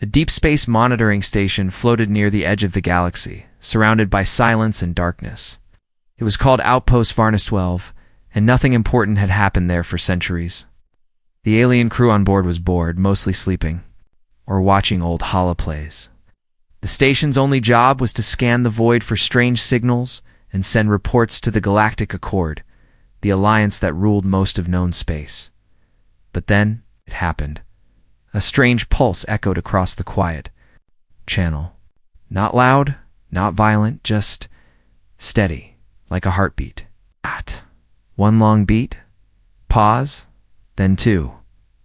A deep space monitoring station floated near the edge of the galaxy, surrounded by silence and darkness. It was called Outpost Varnus 12, and nothing important had happened there for centuries. The alien crew on board was bored, mostly sleeping, or watching old holoplays. The station's only job was to scan the void for strange signals and send reports to the Galactic Accord, the alliance that ruled most of known space. But then, it happened. A strange pulse echoed across the quiet channel. Not loud, not violent, just steady, like a heartbeat. One long beat, pause, then two,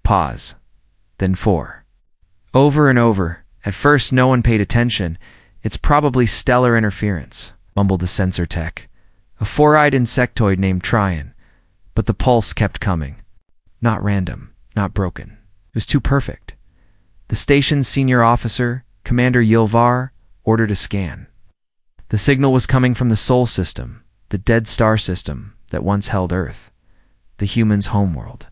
pause, then four. Over and over. At first, no one paid attention. It's probably stellar interference, mumbled the sensor tech, a four-eyed insectoid named Tryon. But the pulse kept coming. Not random, not broken. It was too perfect. The station's senior officer, Commander Yilvar, ordered a scan. The signal was coming from the Sol system, the dead star system that once held Earth, the humans' homeworld,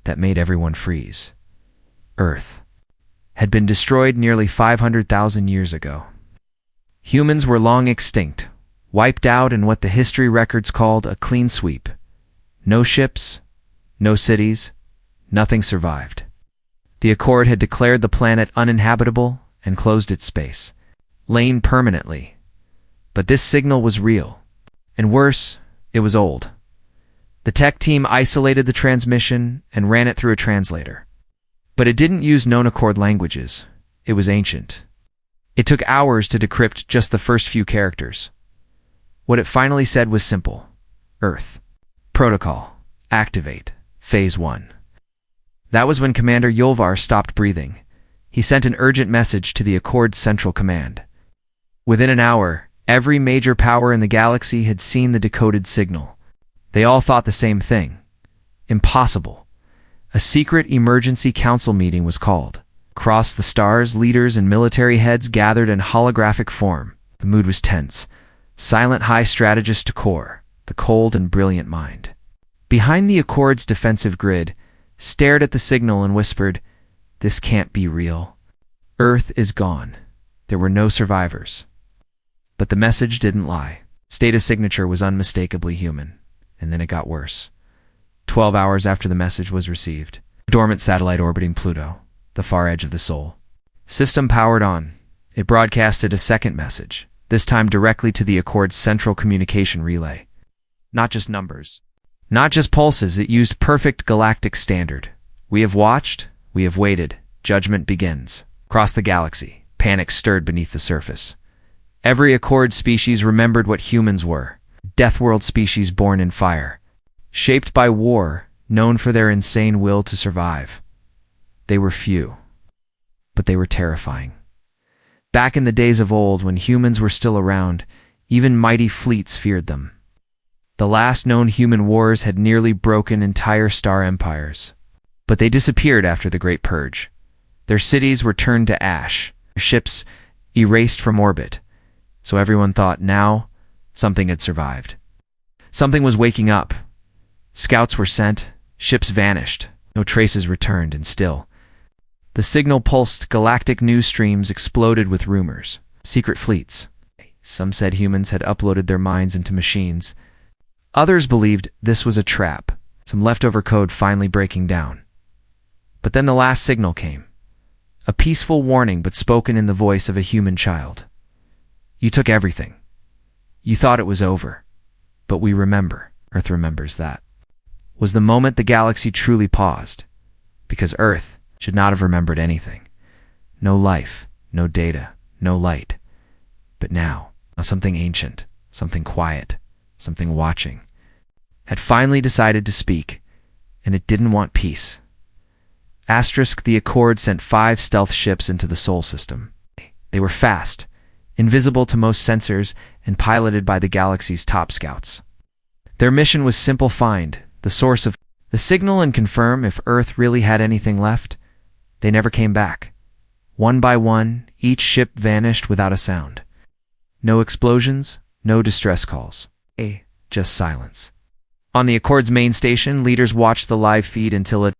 that made everyone freeze. Earth had been destroyed nearly 500,000 years ago. Humans were long extinct, wiped out in what the history records called a clean sweep. No ships, no cities, nothing survived. The Accord had declared the planet uninhabitable and closed its space lane permanently. But this signal was real. And worse, it was old. The tech team isolated the transmission and ran it through a translator. But it didn't use known Accord languages. It was ancient. It took hours to decrypt just the first few characters. What it finally said was simple. Earth. Protocol. Activate. Phase 1. That was when Commander Yulvar stopped breathing. He sent an urgent message to the Accord's Central Command. Within an hour, every major power in the galaxy had seen the decoded signal. They all thought the same thing. Impossible. A secret emergency council meeting was called. Across the stars, leaders and military heads gathered in holographic form. The mood was tense. Silent High Strategist to core, the cold and brilliant mind. Behind the Accord's defensive grid, stared at the signal and whispered, "This can't be real. Earth is gone. There were no survivors." But the message didn't lie. Stata's signature was unmistakably human. And then it got worse. 12 hours after the message was received, a dormant satellite orbiting Pluto, the far edge of the Sol. System powered on. It broadcasted a second message, this time directly to the Accord's central communication relay. Not just numbers. Not just pulses, it used perfect galactic standard. "We have watched, we have waited, judgment begins." Across the galaxy, panic stirred beneath the surface. Every Accord species remembered what humans were. Deathworld species born in fire. Shaped by war, known for their insane will to survive. They were few, but they were terrifying. Back in the days of old, when humans were still around, even mighty fleets feared them. The last known human wars had nearly broken entire star empires. But they disappeared after the Great Purge. Their cities were turned to ash, their ships erased from orbit. So everyone thought now something had survived. Something was waking up. Scouts were sent, ships vanished, no traces returned, and still, the signal pulsed. Galactic news streams exploded with rumors. Secret fleets. Some said humans had uploaded their minds into machines. Others believed this was a trap, some leftover code finally breaking down. But then the last signal came. A peaceful warning, but spoken in the voice of a human child. "You took everything. You thought it was over. But we remember." Earth remembers that. Was the moment the galaxy truly paused. Because Earth should not have remembered anything. No life, no data, no light. But now something ancient, something quiet, something watching, had finally decided to speak, and it didn't want peace. The Accord sent 5 stealth ships into the Sol system. They were fast, invisible to most sensors, and piloted by the galaxy's top scouts. Their mission was simple: find the source of the signal and confirm if Earth really had anything left. They never came back. One by one, each ship vanished without a sound. No explosions, no distress calls. Just silence. On the Accord's main station, leaders watched the live feed until it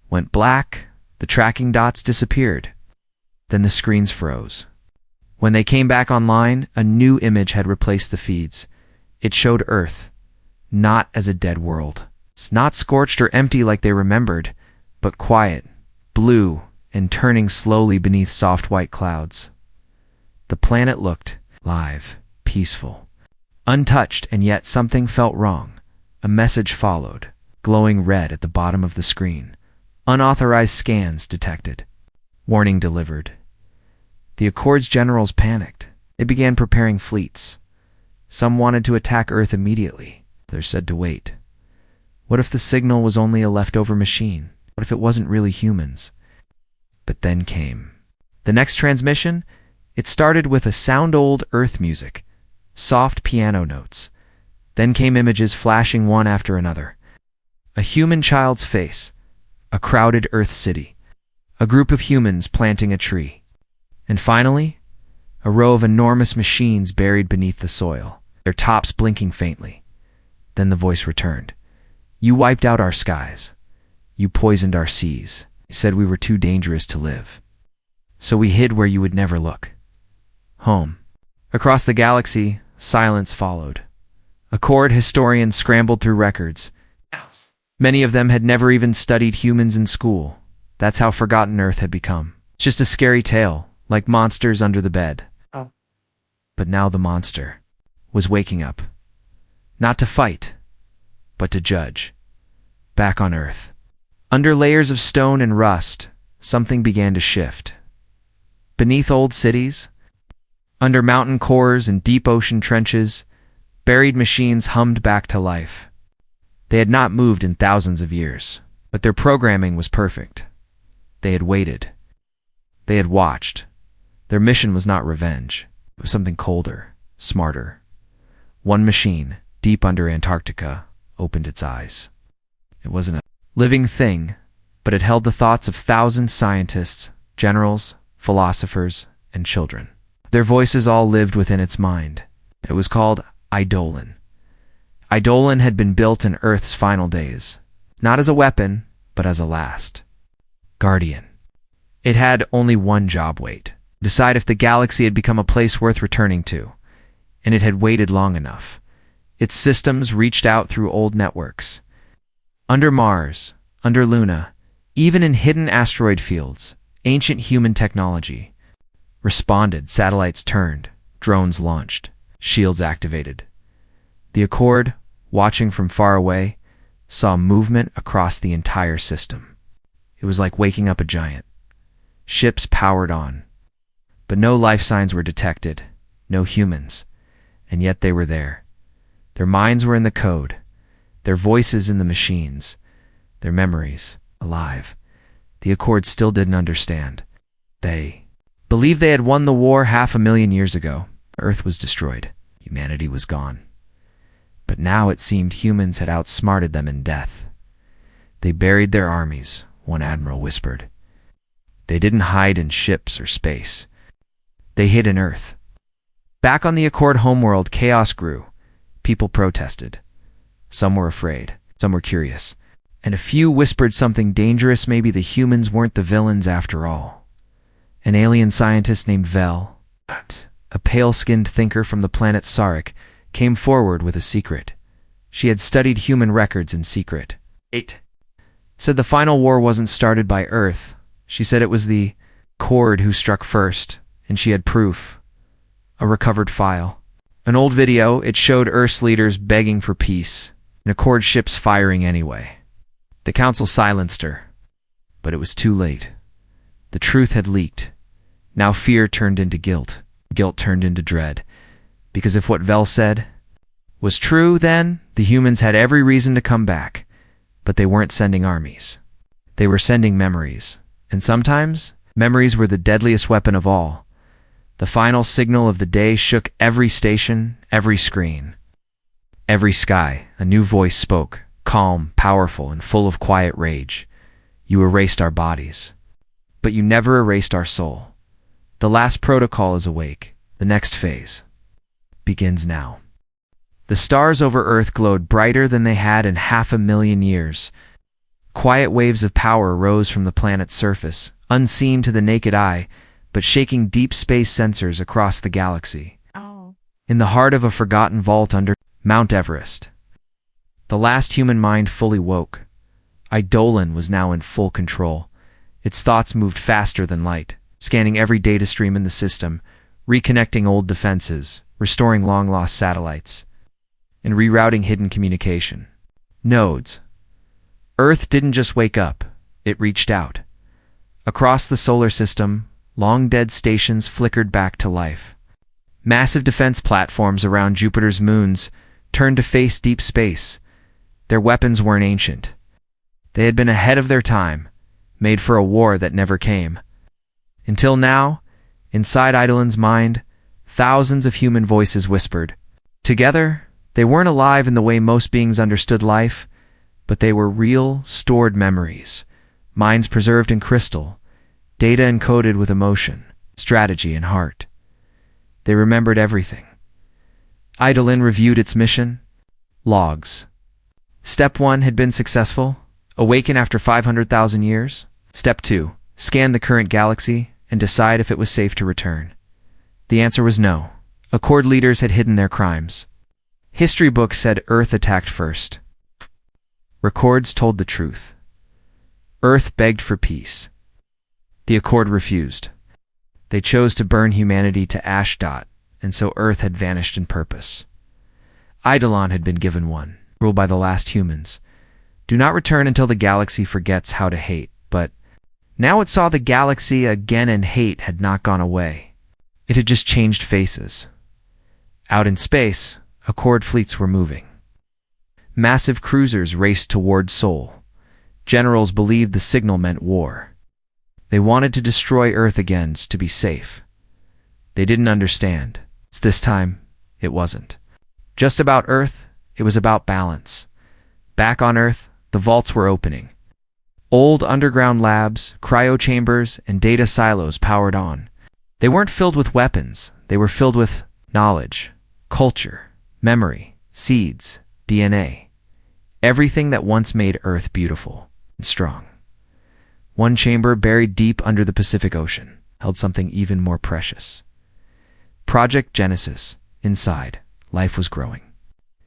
went black. The tracking dots disappeared. Then the screens froze. When they came back online, a new image had replaced the feeds. It showed Earth, not as a dead world. It's not scorched or empty like they remembered, but quiet, blue, and turning slowly beneath soft white clouds. The planet looked live, peaceful, untouched, and yet something felt wrong. A message followed, glowing red at the bottom of the screen. Unauthorized scans detected. Warning delivered. The Accord's generals panicked. They began preparing fleets. Some wanted to attack Earth immediately. Others said to wait. What if the signal was only a leftover machine? What if it wasn't really humans? But then came the next transmission. It started with a sound-old Earth music, soft piano notes. Then came images flashing one after another. A human child's face, a crowded Earth city, a group of humans planting a tree. And finally, a row of enormous machines buried beneath the soil, their tops blinking faintly. Then the voice returned. You wiped out our skies. You poisoned our seas. You said we were too dangerous to live. So we hid where you would never look. Home. Across the galaxy, silence followed. Accord historians scrambled through records. Many of them had never even studied humans in school. That's how forgotten Earth had become. Just a scary tale, like monsters under the bed. But now the monster was waking up. Not to fight, but to judge. Back on Earth. Under layers of stone and rust, something began to shift. Beneath old cities, under mountain cores and deep ocean trenches, buried machines hummed back to life. They had not moved in thousands of years, but their programming was perfect. They had waited. They had watched. Their mission was not revenge. It was something colder, smarter. One machine, deep under Antarctica, opened its eyes. It wasn't a living thing, but it held the thoughts of thousands of scientists, generals, philosophers, and children. Their voices all lived within its mind. It was called Eidolon. Eidolon had been built in Earth's final days, not as a weapon, but as a last guardian. It had only one job: wait. Decide if the galaxy had become a place worth returning to. And it had waited long enough. Its systems reached out through old networks. Under Mars, under Luna, even in hidden asteroid fields, ancient human technology responded. Satellites turned, drones launched, shields activated. The Accord, watching from far away, saw movement across the entire system. It was like waking up a giant. Ships powered on, but no life signs were detected, no humans, and yet they were there. Their minds were in the code, their voices in the machines, their memories alive. The Accord still didn't understand. They believed they had won the war 500,000 years ago. Earth was destroyed. Humanity was gone. But now it seemed humans had outsmarted them in death. They buried their armies, one admiral whispered. They didn't hide in ships or space. They hid in Earth. Back on the Accord homeworld, chaos grew. People protested. Some were afraid. Some were curious. And a few whispered something dangerous. Maybe the humans weren't the villains after all. An alien scientist named Vel, a pale-skinned thinker from the planet Sarek, came forward with a secret. She had studied human records in secret. Said the final war wasn't started by Earth. She said it was the Accord who struck first, and she had proof. A recovered file. An old video. It showed Earth's leaders begging for peace, and Accord ships firing anyway. The Council silenced her, but it was too late. The truth had leaked. Now fear turned into guilt. Guilt turned into dread. Because if what Vel said was true, then the humans had every reason to come back. But they weren't sending armies. They were sending memories. And sometimes, memories were the deadliest weapon of all. The final signal of the day shook every station, every screen. Every sky, a new voice spoke, calm, powerful, and full of quiet rage. You erased our bodies, but you never erased our soul. The last protocol is awake. The next phase begins now. The stars over Earth glowed brighter than they had in 500,000 years. Quiet waves of power rose from the planet's surface, unseen to the naked eye, but shaking deep space sensors across the galaxy. Oh. In the heart of a forgotten vault under Mount Everest, the last human mind fully woke. Eidolon was now in full control. Its thoughts moved faster than light, scanning every data stream in the system, reconnecting old defenses, restoring long-lost satellites, and rerouting hidden communication nodes. Earth didn't just wake up, it reached out. Across the solar system, long-dead stations flickered back to life. Massive defense platforms around Jupiter's moons turned to face deep space. Their weapons weren't ancient. They had been ahead of their time, made for a war that never came. Until now, inside Eidolon's mind, thousands of human voices whispered. Together, they weren't alive in the way most beings understood life, but they were real, stored memories, minds preserved in crystal, data encoded with emotion, strategy, and heart. They remembered everything. Eidolon reviewed its mission. Logs. Step 1 had been successful. Awaken after 500,000 years. Step 2. Scan the current galaxy and decide if it was safe to return. The answer was no. Accord leaders had hidden their crimes. History books said Earth attacked first. Records told the truth. Earth begged for peace. The Accord refused. They chose to burn humanity to ash, and so Earth had vanished in purpose. Eidolon had been given one, ruled by the last humans. Do not return until the galaxy forgets how to hate, but now it saw the galaxy again, and hate had not gone away. It had just changed faces. Out in space, Accord fleets were moving. Massive cruisers raced toward Sol. Generals believed the signal meant war. They wanted to destroy Earth again to be safe. They didn't understand. This time, it wasn't just about Earth, it was about balance. Back on Earth, the vaults were opening. Old underground labs, cryochambers, and data silos powered on. They weren't filled with weapons, they were filled with knowledge, culture, memory, seeds, DNA. Everything that once made Earth beautiful and strong. One chamber, buried deep under the Pacific Ocean, held something even more precious. Project Genesis. Inside, life was growing.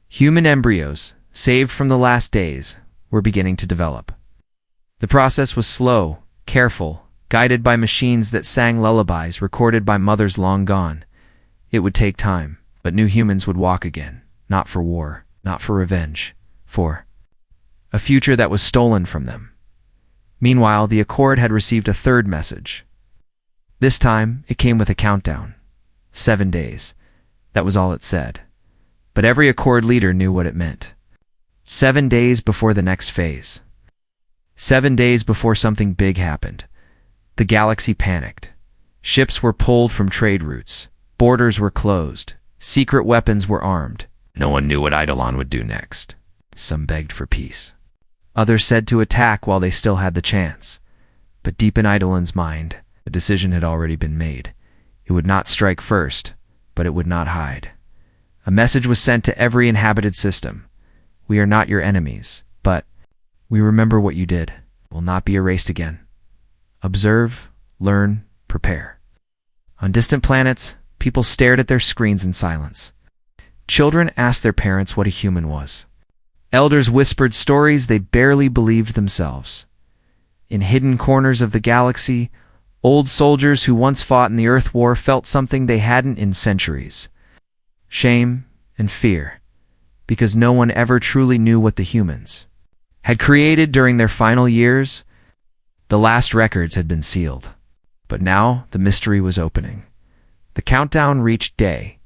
Human embryos, saved from the last days, were beginning to develop. The process was slow, careful, guided by machines that sang lullabies recorded by mothers long gone. It would take time, but new humans would walk again, not for war, not for revenge, for a future that was stolen from them. Meanwhile, the Accord had received a third message. This time, it came with a countdown. 7 days. That was all it said. But every Accord leader knew what it meant. 7 days before the next phase. 7 days before something big happened. The galaxy panicked. Ships were pulled from trade routes. Borders were closed. Secret weapons were armed. No one knew what Eidolon would do next. Some begged for peace. Others said to attack while they still had the chance. But deep in Eidolon's mind, a decision had already been made. It would not strike first, but it would not hide. A message was sent to every inhabited system. We are not your enemies, but we remember what you did. It will not be erased again. Observe, learn, prepare. On distant planets, people stared at their screens in silence. Children asked their parents what a human was. Elders whispered stories they barely believed themselves. In hidden corners of the galaxy, old soldiers who once fought in the Earth War felt something they hadn't in centuries. Shame and fear, because no one ever truly knew what the humans had created during their final years. The last records had been sealed, but now the mystery was opening. The countdown reached day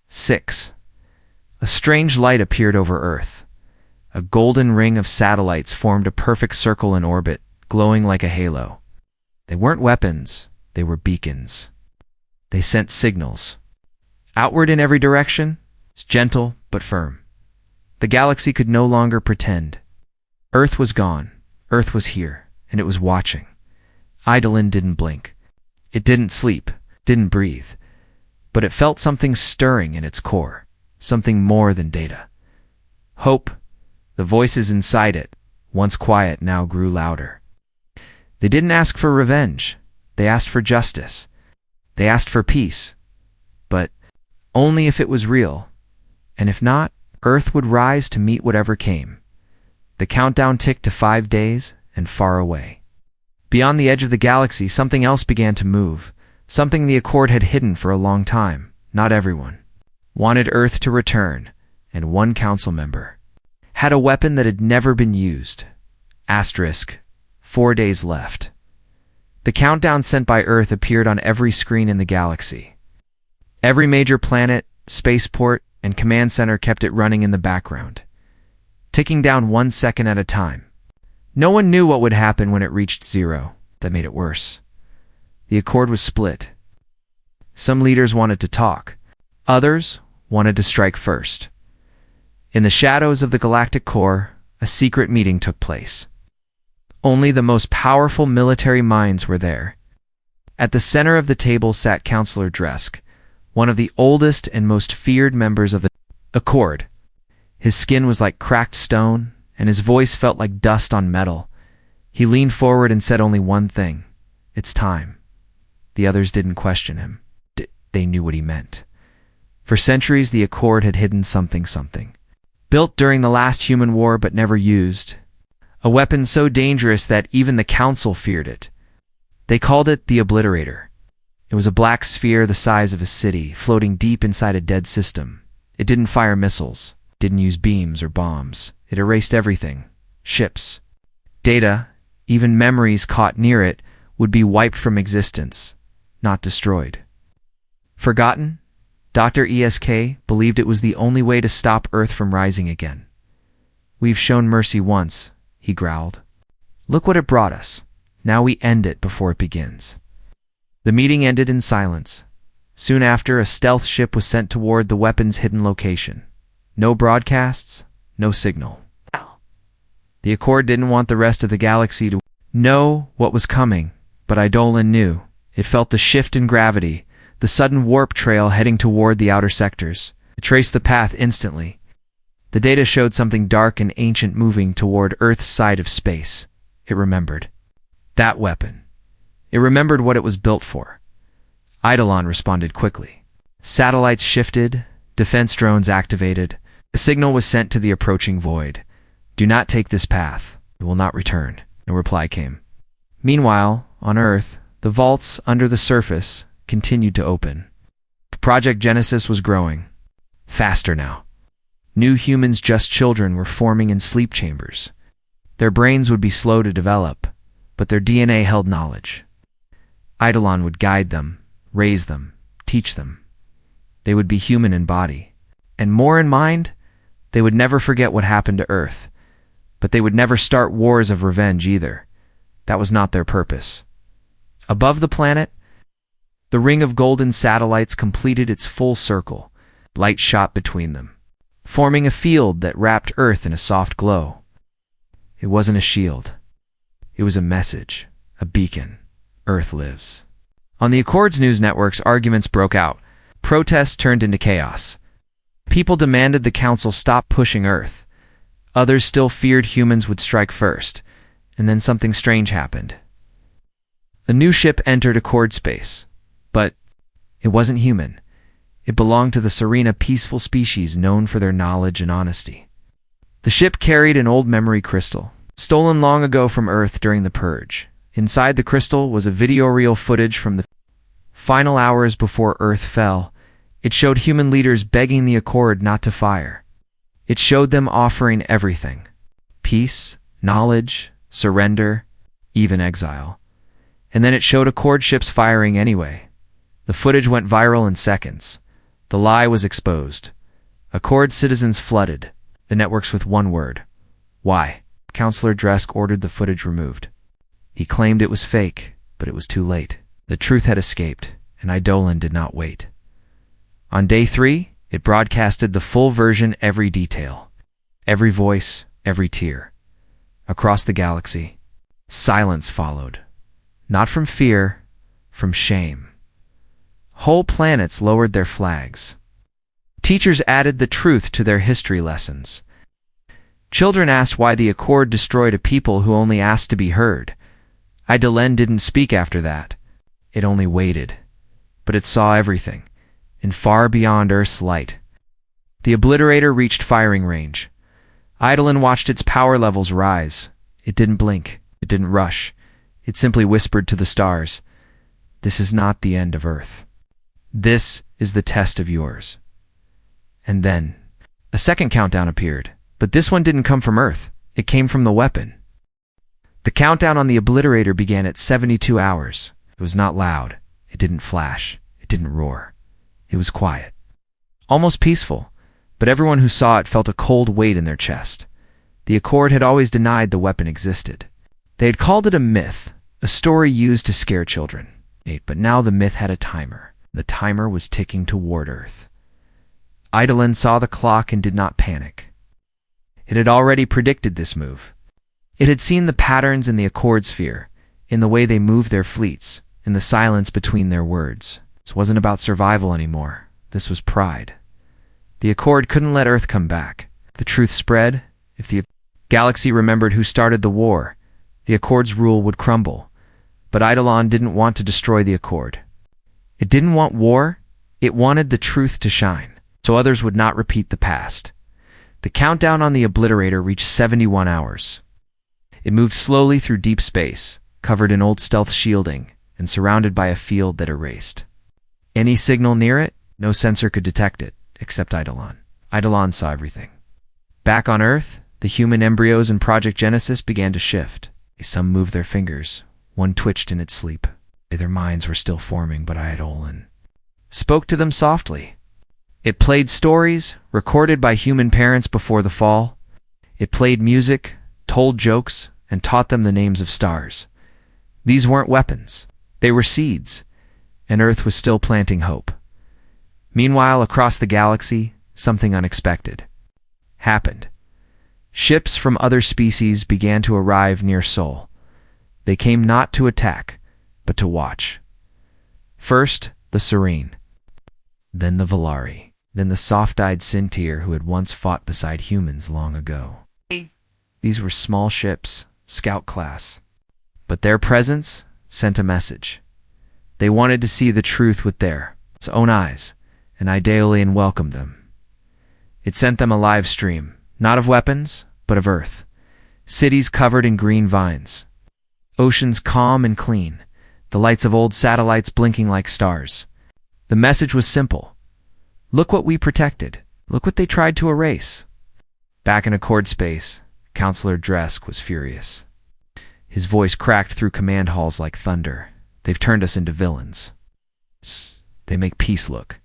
6. A strange light appeared over Earth. A golden ring of satellites formed a perfect circle in orbit, glowing like a halo. They weren't weapons, they were beacons. They sent signals. Outward in every direction, gentle but firm. The galaxy could no longer pretend. Earth was gone, Earth was here, and it was watching. Eidolon didn't blink. It didn't sleep, didn't breathe. But it felt something stirring in its core, something more than data. Hope. The voices inside it, once quiet, now grew louder. They didn't ask for revenge. They asked for justice. They asked for peace, but only if it was real, and if not, Earth would rise to meet whatever came. The countdown ticked to 5 days, and far away. Beyond the edge of the galaxy, something else began to move, something the Accord had hidden for a long time. Not everyone wanted Earth to return, and one council member had a weapon that had never been used. Asterisk, 4 days left. The countdown sent by Earth appeared on every screen in the galaxy. Every major planet, spaceport, and command center kept it running in the background, ticking down 1 second at a time. No one knew what would happen when it reached 0. That made it worse. The Accord was split. Some leaders wanted to talk. Others wanted to strike first. In the shadows of the galactic core, a secret meeting took place. Only the most powerful military minds were there. At the center of the table sat Counselor Dresk, one of the oldest and most feared members of the Accord. His skin was like cracked stone, and his voice felt like dust on metal. He leaned forward and said only one thing: "It's time." The others didn't question him. They knew what he meant. For centuries, the Accord had hidden something. Built during the last human war but never used. A weapon so dangerous that even the Council feared it. They called it the Obliterator. It was a black sphere the size of a city, floating deep inside a dead system. It didn't fire missiles, didn't use beams or bombs. It erased everything. Ships, data, even memories caught near it would be wiped from existence, not destroyed. Forgotten? Dr. ESK believed it was the only way to stop Earth from rising again. "We've shown mercy once," he growled. "Look what it brought us. Now we end it before it begins." The meeting ended in silence. Soon after, a stealth ship was sent toward the weapon's hidden location. No broadcasts, no signal. The Accord didn't want the rest of the galaxy to know what was coming, but Eidolon knew. It felt the shift in gravity, the sudden warp trail heading toward the outer sectors. It traced the path instantly. The data showed something dark and ancient moving toward Earth's side of space. It remembered. That weapon. It remembered what it was built for. Eidolon responded quickly. Satellites shifted, defense drones activated. A signal was sent to the approaching void. "Do not take this path. It will not return." No reply came. Meanwhile, on Earth, the vaults under the surface continued to open. Project Genesis was growing. Faster now. New humans, just children, were forming in sleep chambers. Their brains would be slow to develop, but their DNA held knowledge. Eidolon would guide them, raise them, teach them. They would be human in body, and more in mind. They would never forget what happened to Earth, but they would never start wars of revenge either. That was not their purpose. Above the planet, the ring of golden satellites completed its full circle. Light shot between them, forming a field that wrapped Earth in a soft glow. It wasn't a shield. It was a message, a beacon. Earth lives. On the Accord's news networks, arguments broke out. Protests turned into chaos. People demanded the Council stop pushing Earth. Others still feared humans would strike first. And then something strange happened. A new ship entered Accord space. But it wasn't human. It belonged to the Serena, peaceful species known for their knowledge and honesty. The ship carried an old memory crystal, stolen long ago from Earth during the Purge. Inside the crystal was a video reel footage from the final hours before Earth fell. It showed human leaders begging the Accord not to fire. It showed them offering everything: peace, knowledge, surrender, even exile. And then it showed Accord ships firing anyway. The footage went viral in seconds. The lie was exposed. Accord citizens flooded the networks with one word: why? Counselor Dresk ordered the footage removed. He claimed it was fake, but it was too late. The truth had escaped, and Eidolon did not wait. On day 3, it broadcasted the full version, every detail, every voice, every tear. Across the galaxy, silence followed. Not from fear, from shame. Whole planets lowered their flags. Teachers added the truth to their history lessons. Children asked why the Accord destroyed a people who only asked to be heard. Eidolon didn't speak after that. It only waited. but it saw everything, and far beyond Earth's light. The Obliterator reached firing range. Eidolon watched its power levels rise. It didn't blink. It didn't rush. It simply whispered to the stars, "This is not the end of Earth. This is the test of yours." And then, a second countdown appeared, but this one didn't come from Earth. It came from the weapon. The countdown on the Obliterator began at 72 hours. It was not loud. It didn't flash. It didn't roar. It was quiet. Almost peaceful, but everyone who saw it felt a cold weight in their chest. The Accord had always denied the weapon existed. They had called it a myth, a story used to scare children. But now the myth had a timer. The timer was ticking toward Earth. Eidolon saw the clock and did not panic. It had already predicted this move. It had seen the patterns in the Accord sphere, in the way they moved their fleets, in the silence between their words. This wasn't about survival anymore. This was pride. The Accord couldn't let Earth come back. The truth spread. If the galaxy remembered who started the war, the Accord's rule would crumble. But Eidolon didn't want to destroy the Accord. It didn't want war. It wanted the truth to shine, so others would not repeat the past. The countdown on the Obliterator reached 71 hours. It moved slowly through deep space, covered in old stealth shielding, and surrounded by a field that erased. Any signal near it, no sensor could detect it, except Eidolon. Eidolon saw everything. Back on Earth, the human embryos in Project Genesis began to shift. Some moved their fingers. One twitched in its sleep. Their minds were still forming, but Eidolon spoke to them softly. It played stories, recorded by human parents before the fall. It played music, told jokes, and taught them the names of stars. These weren't weapons. They were seeds, and Earth was still planting hope. Meanwhile, across the galaxy, something unexpected happened. Ships from other species began to arrive near Sol. They came not to attack, but to watch. First, the Serene, then the Valari, then the soft-eyed Sintir who had once fought beside humans long ago. These were small ships, scout class, but their presence sent a message. They wanted to see the truth with their own eyes, and Eidolon welcomed them. It sent them a live stream, not of weapons, but of Earth. Cities covered in green vines. Oceans calm and clean. The lights of old satellites blinking like stars. The message was simple. Look what we protected. Look what they tried to erase. Back in Accord space, Counselor Dresk was furious. His voice cracked through command halls like thunder. They've turned us into villains. They make peace look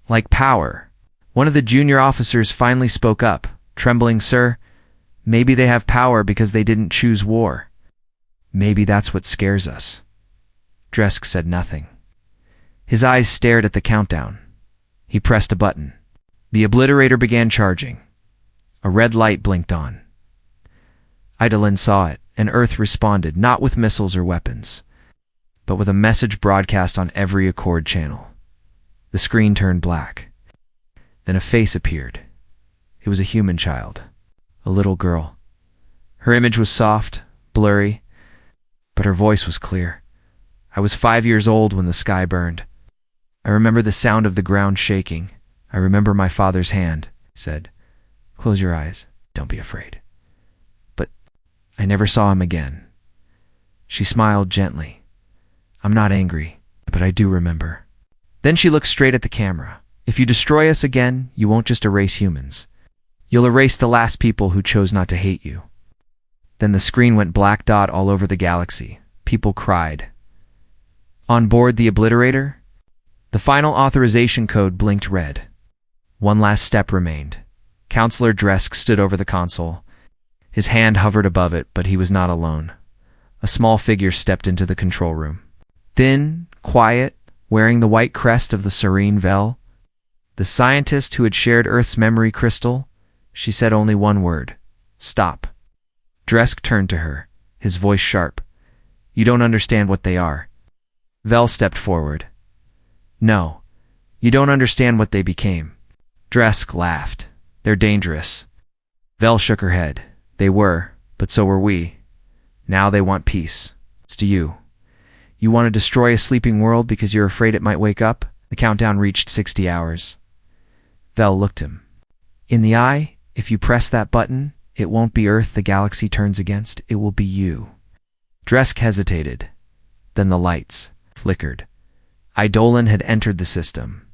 like power. One of the junior officers finally spoke up, trembling, "Sir, maybe they have power because they didn't choose war. Maybe that's what scares us." Dresk said nothing. His eyes stared at the countdown. He pressed a button. The Obliterator began charging. A red light blinked on. Eidolon saw it, and Earth responded not with missiles or weapons, but with a message broadcast on every Accord channel. The screen turned black. Then a face appeared. It was a human child, a little girl. Her image was soft, blurry, but her voice was clear. "I was 5 years old when the sky burned. I remember the sound of the ground shaking. I remember my father's hand," he said. "Close your eyes. Don't be afraid." "But I never saw him again." She smiled gently. "I'm not angry, but I do remember." Then she looked straight at the camera. "If you destroy us again, you won't just erase humans. You'll erase the last people who chose not to hate you." Then the screen went black dot all over the galaxy. People cried. On board the Obliterator, the final authorization code blinked red. One last step remained. Counselor Dresk stood over the console. His hand hovered above it, but he was not alone. A small figure stepped into the control room. Thin, quiet, wearing the white crest of the Serene Vel, the scientist who had shared Earth's memory crystal, she said only one word: "Stop." Dresk turned to her, his voice sharp. "You don't understand what they are." Vel stepped forward. "No, you don't understand what they became." Dresk laughed. "They're dangerous." Vel shook her head. "They were, but so were we. Now they want peace. It's to you. You want to destroy a sleeping world because you're afraid it might wake up? The countdown reached 60 hours. Vel looked him in the eye. If you press that button, it won't be Earth the galaxy turns against, it will be you. Dresk hesitated. Then the lights flickered. Eidolon had entered the system.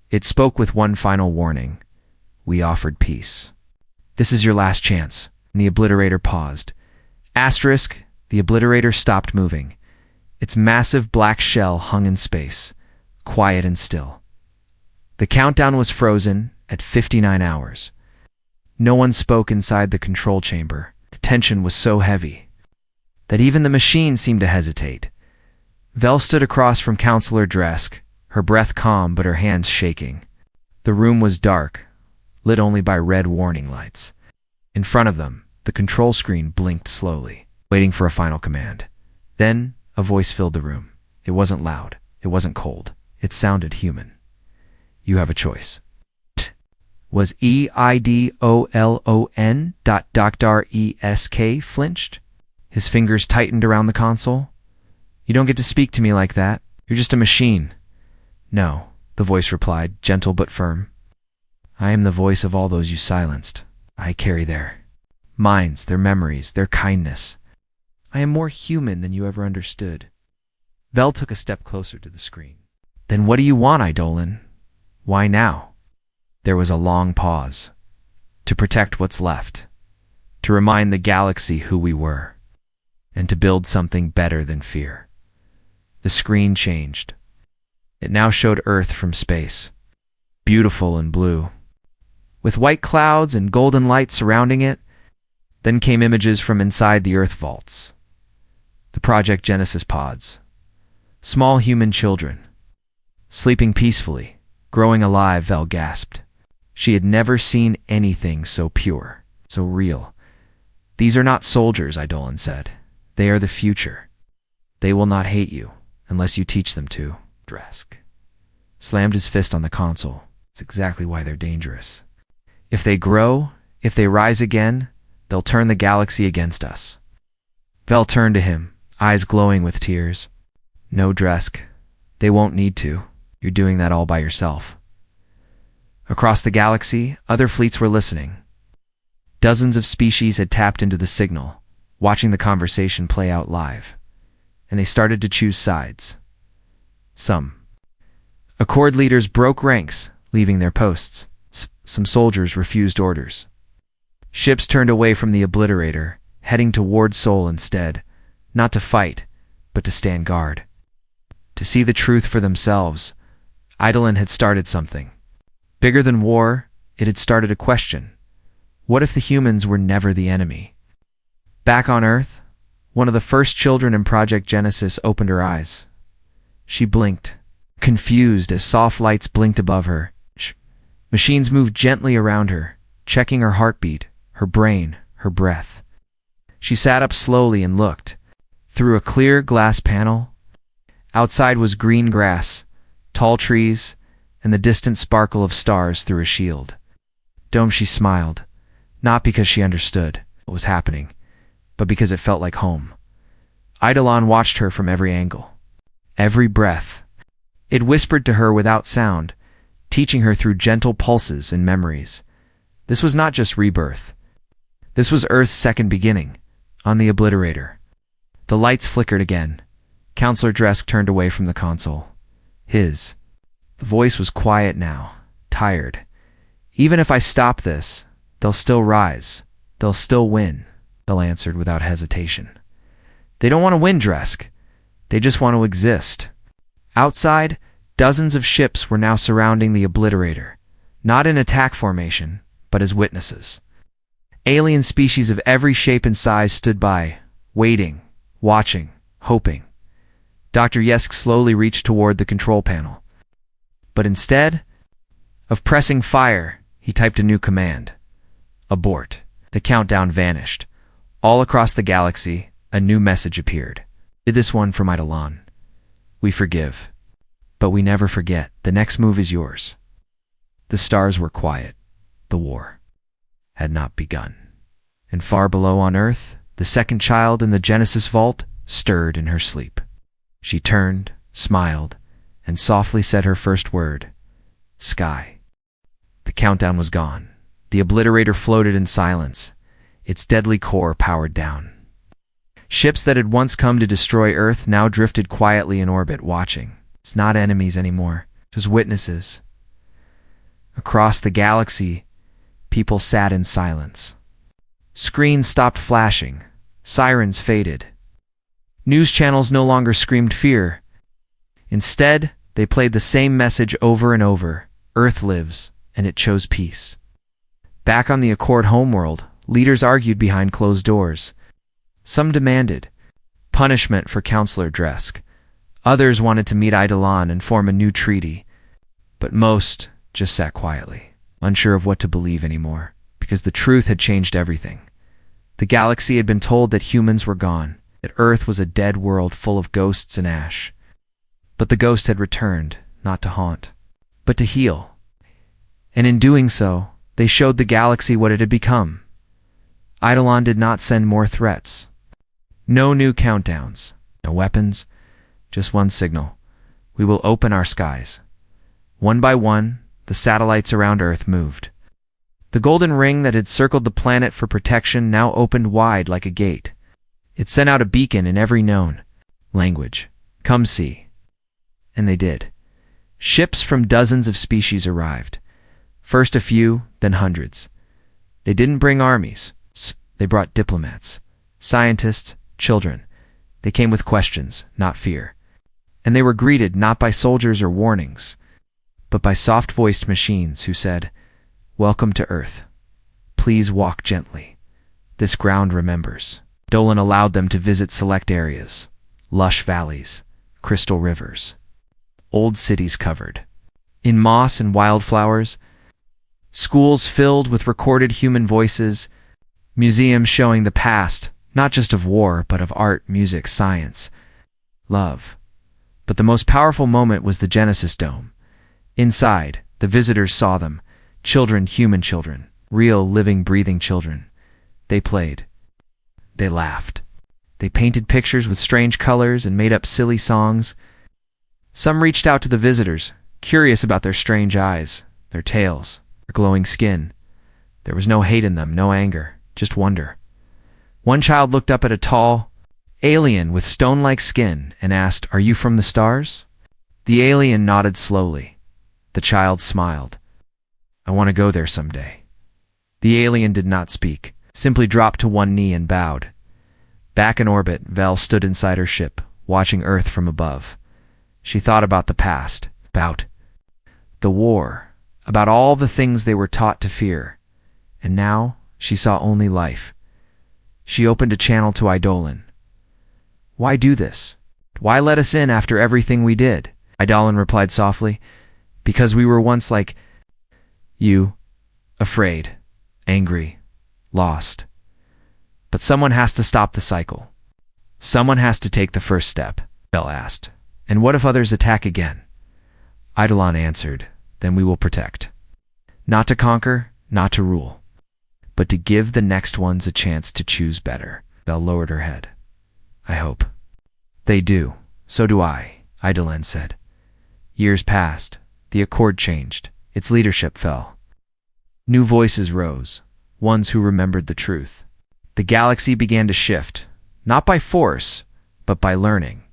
It spoke with one final warning. We offered peace. This is your last chance. And the Obliterator paused. Asterisk, the Obliterator stopped moving. Its massive black shell hung in space, quiet and still. The countdown was frozen at 59 hours. No one spoke inside the control chamber. The tension was so heavy that even the machine seemed to hesitate. Vel stood across from Counselor Dresk, her breath calm but her hands shaking. The room was dark, lit only by red warning lights. In front of them, the control screen blinked slowly, waiting for a final command. Then, a voice filled the room. It wasn't loud. It wasn't cold. It sounded human. You have a choice. Was Eidolon. Dr. Esk flinched. His fingers tightened around the console. You don't get to speak to me like that. You're just a machine. No, the voice replied, gentle but firm. I am the voice of all those you silenced. I carry their minds, their memories, their kindness. I am more human than you ever understood. Vel took a step closer to the screen. Then what do you want, Eidolon? Why now? There was a long pause. To protect what's left. To remind the galaxy who we were. And to build something better than fear. The screen changed. It now showed Earth from space. Beautiful and blue. With white clouds and golden light surrounding it. Then came images from inside the Earth vaults. The Project Genesis pods. Small human children. Sleeping peacefully, growing alive, Vel gasped. She had never seen anything so pure, so real. These are not soldiers, Eidolon said. They are the future. They will not hate you, unless you teach them to. Dresk slammed his fist on the console. It's exactly why they're dangerous. If they grow, if they rise again, they'll turn the galaxy against us. Vel turned to him, eyes glowing with tears. No, Dresk. They won't need to. You're doing that all by yourself. Across the galaxy, other fleets were listening. Dozens of species had tapped into the signal, watching the conversation play out live. And they started to choose sides. Some Accord leaders broke ranks, leaving their posts. Some soldiers refused orders. Ships turned away from the Obliterator, heading toward Sol instead, not to fight, but to stand guard. To see the truth for themselves, Eidolon had started something. Bigger than war, it had started a question. What if the humans were never the enemy? Back on Earth, one of the first children in Project Genesis opened her eyes. She blinked, confused as soft lights blinked above her. Machines moved gently around her, checking her heartbeat, her brain, her breath. She sat up slowly and looked. Through a clear glass panel, outside was green grass, tall trees, and the distant sparkle of stars through a shield. Dome, she smiled, not because she understood what was happening, but because it felt like home. Eidolon watched her from every angle, every breath. It whispered to her without sound, teaching her through gentle pulses and memories. This was not just rebirth. This was Earth's second beginning, on the Obliterator. The lights flickered again. Counselor Dresk turned away from the console. The voice was quiet now, tired. Even if I stop this, they'll still rise. They'll still win, Vel answered without hesitation. They don't want to win, Dresk. They just want to exist. Outside, dozens of ships were now surrounding the Obliterator, not in attack formation, but as witnesses. Alien species of every shape and size stood by, waiting, watching, hoping. Dr. Yesk slowly reached toward the control panel. But instead of pressing fire, he typed a new command. Abort. The countdown vanished. All across the galaxy, a new message appeared. This one from Eidolon. We forgive. But we never forget. The next move is yours. The stars were quiet. The war had not begun. And far below on Earth, the second child in the Genesis vault stirred in her sleep. She turned, smiled, and softly said her first word, "Sky." The countdown was gone. The obliterator floated in silence, its deadly core powered down. Ships that had once come to destroy Earth now drifted quietly in orbit, watching. It's not enemies anymore, just witnesses. Across the galaxy, people sat in silence. Screens stopped flashing. Sirens faded. News channels no longer screamed fear. Instead, they played the same message over and over. Earth lives, and it chose peace. Back on the Accord homeworld, leaders argued behind closed doors. Some demanded punishment for Counselor Dresk. Others wanted to meet Eidolon and form a new treaty. But most just sat quietly, unsure of what to believe anymore, because the truth had changed everything. The galaxy had been told that humans were gone, that Earth was a dead world full of ghosts and ash. But the ghost had returned, not to haunt, but to heal. And in doing so, they showed the galaxy what it had become. Eidolon did not send more threats. No new countdowns, no weapons, just one signal. We will open our skies. One by one, the satellites around Earth moved. The golden ring that had circled the planet for protection now opened wide like a gate. It sent out a beacon in every known language. Come see. And they did. Ships from dozens of species arrived. First a few, then hundreds. They didn't bring armies. They brought diplomats, scientists, children. They came with questions, not fear. And they were greeted not by soldiers or warnings, but by soft-voiced machines who said, "Welcome to Earth. Please walk gently. This ground remembers." Dolan allowed them to visit select areas, lush valleys, crystal rivers, old cities covered in moss and wildflowers, schools filled with recorded human voices, museums showing the past, not just of war, but of art, music, science, love. But the most powerful moment was the Genesis Dome. Inside, the visitors saw them, children, human children, real, living, breathing children. They played. They laughed. They painted pictures with strange colors and made up silly songs. Some reached out to the visitors, curious about their strange eyes, their tails, their glowing skin. There was no hate in them, no anger, just wonder. One child looked up at a tall alien with stone-like skin and asked, "Are you from the stars?" The alien nodded slowly. The child smiled. "I want to go there someday." The alien did not speak, simply dropped to one knee and bowed. Back in orbit, Vel stood inside her ship, watching Earth from above. She thought about the past, about the war, about all the things they were taught to fear. And now she saw only life. She opened a channel to Eidolon. "Why do this? Why let us in after everything we did?" Eidolon replied softly, "Because we were once like you, afraid, angry, lost. But someone has to stop the cycle. Someone has to take the first step," Bell asked. "And what if others attack again?" Eidolon answered, "Then we will protect. Not to conquer, not to rule, but to give the next ones a chance to choose better." Bell lowered her head. "I hope." "They do. So do I," Eidolon said. Years passed. The Accord changed. Its leadership fell. New voices rose, ones who remembered the truth. The galaxy began to shift, not by force, but by learning.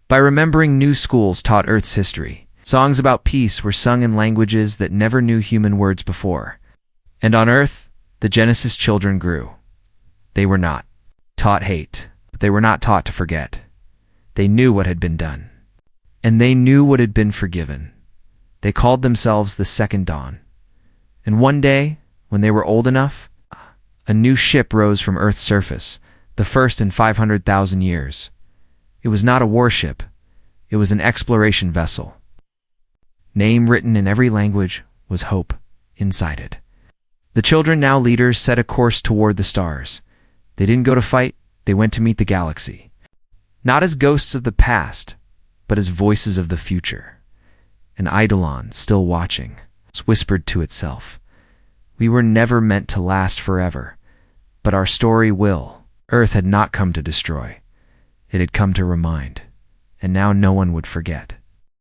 By remembering, new schools taught Earth's history. Songs about peace were sung in languages that never knew human words before. And on Earth, the Genesis children grew. They were not taught hate, but they were not taught to forget. They knew what had been done, and they knew what had been forgiven. They called themselves the Second Dawn. And one day, when they were old enough, a new ship rose from Earth's surface, the first in 500,000 years. It was not a warship. It was an exploration vessel. Name written in every language was hope inside it. The children, now leaders, set a course toward the stars. They didn't go to fight, they went to meet the galaxy. Not as ghosts of the past, but as voices of the future. And Eidolon, still watching, whispered to itself, "We were never meant to last forever, but our story will." Earth had not come to destroy. It had come to remind. and now no one would forget.